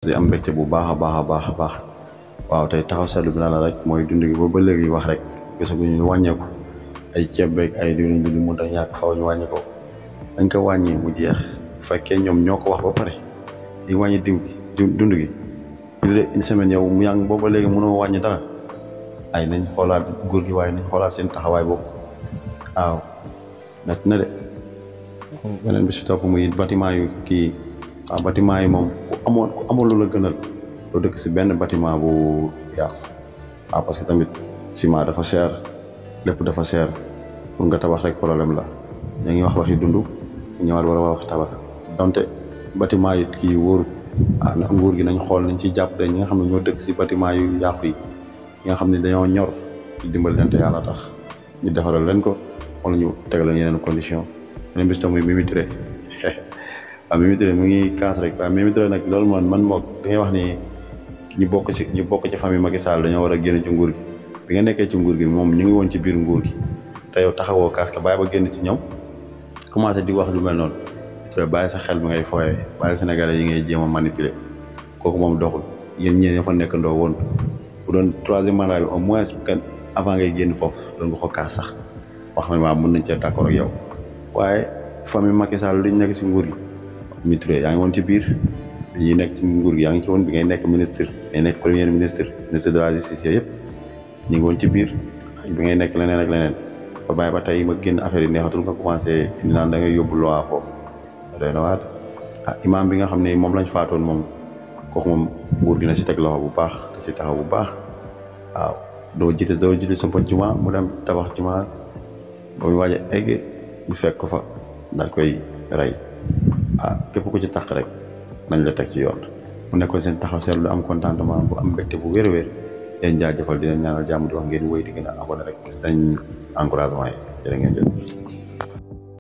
di am mbégte bu baax a baax a baax a baax waaw tey taxaw seetlu bi la rek mooy dund gi ba léegi wax rek gisaguñu ñu wàññeeku ay ceeb beeg ay diwlin bi du mënta ñàkk faw ñu wàññi ko dañ ko wàññi mu jeex bu fekkee ñoom ñoo ko wax ba pare di wàññi diw gi dund gi une semaine yow mu yàgg booba léegi mënoo wàññi dara ay nañ xoolaat góor gi waaye nañ xoolaat seen taxawaay boobu waaw nat na de beneen bi si topp muy bâtiment yu kii waaw bâtiment yi moom ku amoon lu la gënal doo dëkk si benn bâtiment bu yàqu waaw parce que tamit ciment dafa cher lépp dafa cher pour nga tabax rek problème la ña ngi wax waxi dund ñëwaat war a wax tabax donte bâtiment yi kii wóoru na nguur gi nañ xool nañ ci jàpp ñi nga xam ne ñoo dëkk si bâtiment yu yàqu yi ñi nga xam ne dañoo ñor dimbali leen te yàlla tax ñu defaral leen ko wala ñu tegal leen yeneen condition beneen bis tam muy Mimi Touré waaw Mimi Touré mu ngi kaas rek waaw Mimi Touré nag loolu man moo da ngay wax ni ñu bokk ci famille Macky Sall dañoo war a génn ci nguur gi bi nga nekkee ci nguur gi moom ñu ngi woon ci biir nguur gi te yow taxawoo kaas ka bàyyi ba génn ci ñoom commencé di wax lu mel noonu Touré bàyyi sa xel bi ngay fooyee bàyyi Sénégalais yi ngay jéem a manipuler kooku moom doxul yéen ñeen ñoo fa nekkandoo woon bu doon troisième mandat bi au moins kan avant ngay génn foofu doon nga ko kaas sax wax na waaw mën nañ cee d'accord ak yow waaye famille Macky Sall liñ nekk si nguur gi Mimi Touré yaa ngi woon ci biir bi ñuy nekk ci nguur gi yaa ngi ci woon bi ngay nekk ministre ngay nekk premier ministre de la justice yëpp ñu ngi woon ci biir bi ngay nekk leneen ak leneen ba bàyyi ba tey ma génn affaire yi neexatul nga commencé indi naan da ngay yóbbu loi foofu doy na waat imam bi nga xam ne moom lañ faatoon moom kooku moom nguur gi na si teg loxo bu baax te si taxaw bu baax waaw doo jiite sa juma mu dem tabax juma ba muy waaj a egg ñu fekk ko fa daal koy rey képp ku ci tax rek nañ la teg ci yoon mu nekkoon seen taxaw seetlu am contentement bu am mbégte bu wér-wér yéen jaajëfal di leen ñaanal jàmm di wax ngeen wéy di gën a abonné rek gis nañ encouragement yi jërë ngeen jëf